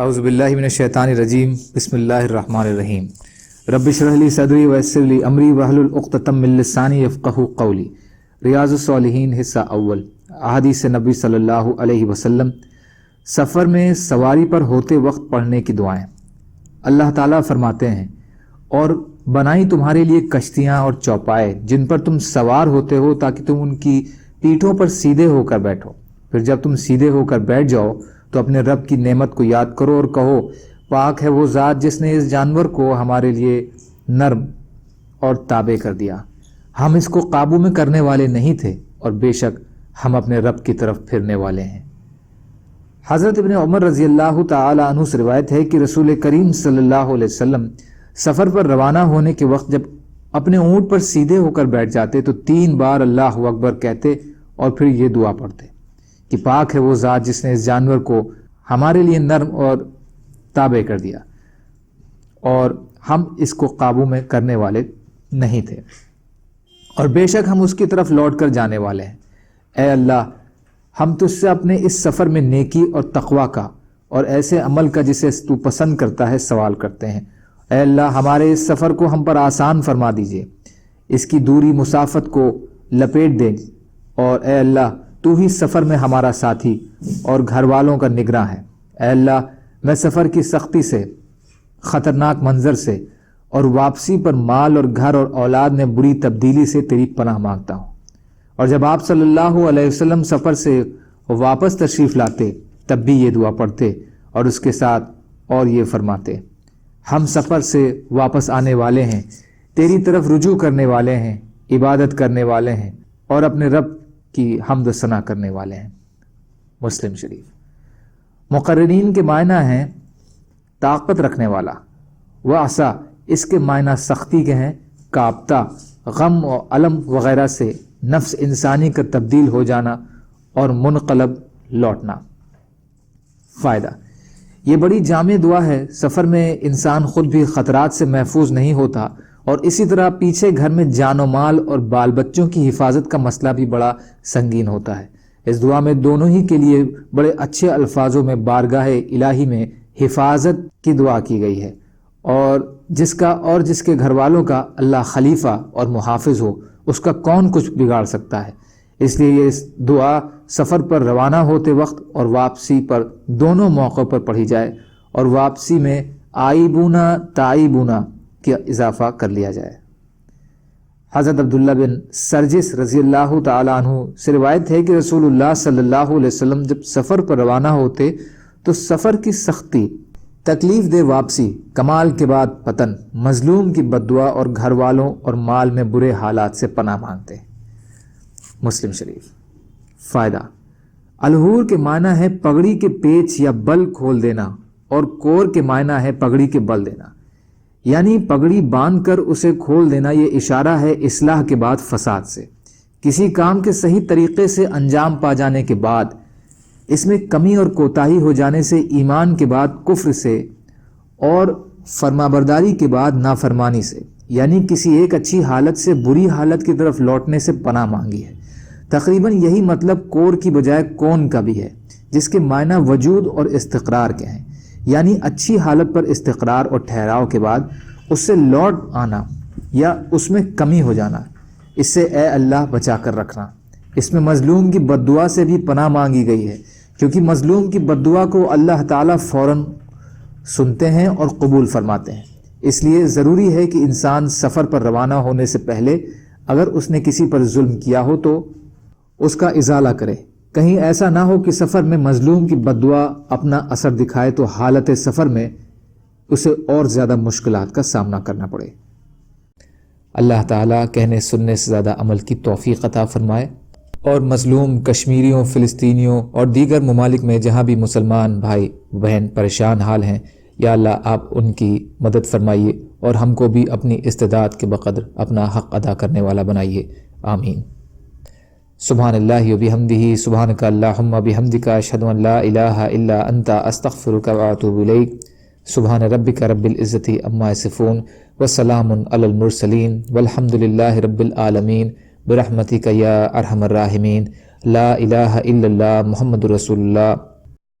اعوذ باللہ من الشیطان الرجیم بسم اللہ الرحمن الرحیم رب اشرح لی صدری ویسر لی امری واحلل عقدۃ من لسانی یفقہوا قولی۔ ریاض الصالحین حصہ اول، احادیث نبی صلی اللہ علیہ وسلم۔ سفر میں سواری پر ہوتے وقت پڑھنے کی دعائیں۔ اللہ تعالیٰ فرماتے ہیں، اور بنائی تمہارے لیے کشتیاں اور چوپائے جن پر تم سوار ہوتے ہو تاکہ تم ان کی پیٹھوں پر سیدھے ہو کر بیٹھو، پھر جب تم سیدھے ہو کر بیٹھ جاؤ تو اپنے رب کی نعمت کو یاد کرو اور کہو، پاک ہے وہ ذات جس نے اس جانور کو ہمارے لیے نرم اور تابع کر دیا، ہم اس کو قابو میں کرنے والے نہیں تھے اور بے شک ہم اپنے رب کی طرف پھرنے والے ہیں۔ حضرت ابن عمر رضی اللہ تعالی عنہ سے روایت ہے کہ رسول کریم صلی اللہ علیہ وسلم سفر پر روانہ ہونے کے وقت جب اپنے اونٹ پر سیدھے ہو کر بیٹھ جاتے تو 3 بار اللہ اکبر کہتے اور پھر یہ دعا پڑھتے کہ پاک ہے وہ ذات جس نے اس جانور کو ہمارے لیے نرم اور تابع کر دیا اور ہم اس کو قابو میں کرنے والے نہیں تھے، اور بے شک ہم اس کی طرف لوٹ کر جانے والے ہیں۔ اے اللہ، ہم تجھ سے اپنے اس سفر میں نیکی اور تقوی کا اور ایسے عمل کا جسے تو پسند کرتا ہے سوال کرتے ہیں۔ اے اللہ، ہمارے اس سفر کو ہم پر آسان فرما دیجئے، اس کی دوری مسافت کو لپیٹ دیں، اور اے اللہ تو ہی سفر میں ہمارا ساتھی اور گھر والوں کا نگراں ہے۔ اے اللہ، میں سفر کی سختی سے، خطرناک منظر سے اور واپسی پر مال اور گھر اور اولاد میں بری تبدیلی سے تیری پناہ مانگتا ہوں۔ اور جب آپ صلی اللہ علیہ وسلم سفر سے واپس تشریف لاتے تب بھی یہ دعا پڑھتے اور اس کے ساتھ اور یہ فرماتے، ہم سفر سے واپس آنے والے ہیں، تیری طرف رجوع کرنے والے ہیں، عبادت کرنے والے ہیں اور اپنے رب کی حمد و ثنا کرنے والے ہیں۔ مسلم شریف۔ مقررین کے معنی ہیں طاقت رکھنے والا، وعصا اس کے معنی سختی کے ہیں، کاپتا، غم و علم وغیرہ سے نفس انسانی کا تبدیل ہو جانا اور منقلب لوٹنا۔ فائدہ، یہ بڑی جامع دعا ہے۔ سفر میں انسان خود بھی خطرات سے محفوظ نہیں ہوتا، اور اسی طرح پیچھے گھر میں جان و مال اور بال بچوں کی حفاظت کا مسئلہ بھی بڑا سنگین ہوتا ہے۔ اس دعا میں دونوں ہی کے لیے بڑے اچھے الفاظوں میں بارگاہ الہی میں حفاظت کی دعا کی گئی ہے، اور جس کا اور جس کے گھر والوں کا اللہ خلیفہ اور محافظ ہو، اس کا کون کچھ بگاڑ سکتا ہے۔ اس لیے یہ دعا سفر پر روانہ ہوتے وقت اور واپسی پر دونوں موقعوں پر پڑھی جائے، اور واپسی میں آئیبونا تائیبونا کا اضافہ کر لیا جائے۔ حضرت عبداللہ بن سرجس رضی اللہ تعالیٰ عنہ سے روایت ہے کہ رسول اللہ صلی اللہ علیہ وسلم جب سفر پر روانہ ہوتے تو سفر کی سختی، تکلیف دہ واپسی، کمال کے بعد پتن، مظلوم کی بددعا اور گھر والوں اور مال میں برے حالات سے پناہ مانگتے۔ مسلم شریف۔ فائدہ، الہور کے معنی ہے پگڑی کے پیچ یا بل کھول دینا، اور کور کے معنی ہے پگڑی کے بل دینا، یعنی پگڑی باندھ کر اسے کھول دینا۔ یہ اشارہ ہے اصلاح کے بعد فساد سے، کسی کام کے صحیح طریقے سے انجام پا جانے کے بعد اس میں کمی اور کوتاہی ہو جانے سے، ایمان کے بعد کفر سے، اور فرمانبرداری کے بعد نافرمانی سے، یعنی کسی ایک اچھی حالت سے بری حالت کی طرف لوٹنے سے پناہ مانگی ہے۔ تقریباً یہی مطلب کور کی بجائے کون کا بھی ہے، جس کے معنی وجود اور استقرار کے ہیں، یعنی اچھی حالت پر استقرار اور ٹھہراؤ کے بعد اس سے لوٹ آنا یا اس میں کمی ہو جانا، اس سے اے اللہ بچا کر رکھنا۔ اس میں مظلوم کی بددعا سے بھی پناہ مانگی گئی ہے، کیونکہ مظلوم کی بددعا کو اللہ تعالیٰ فوراً سنتے ہیں اور قبول فرماتے ہیں۔ اس لیے ضروری ہے کہ انسان سفر پر روانہ ہونے سے پہلے اگر اس نے کسی پر ظلم کیا ہو تو اس کا ازالہ کرے، کہیں ایسا نہ ہو کہ سفر میں مظلوم کی بددعا اپنا اثر دکھائے تو حالت سفر میں اسے اور زیادہ مشکلات کا سامنا کرنا پڑے۔ اللہ تعالیٰ کہنے سننے سے زیادہ عمل کی توفیق عطا فرمائے، اور مظلوم کشمیریوں، فلسطینیوں اور دیگر ممالک میں جہاں بھی مسلمان بھائی بہن پریشان حال ہیں، یا اللہ آپ ان کی مدد فرمائیے اور ہم کو بھی اپنی استعداد کے بقدر اپنا حق ادا کرنے والا بنائیے، آمین۔ سبحان اللہ و بحمدہ، سبحانک اللہم و بحمدک، اشہد ان لا الہ الا انت، استغفرک و اتوب الیک۔ سبحان ربک رب العزۃ عما یصفون، وسلام علی المرسلین، والحمد للہ رب العالمین، برحمتک یا ارحم الراحمین۔ لا الہ الا اللہ محمد رسول اللہ۔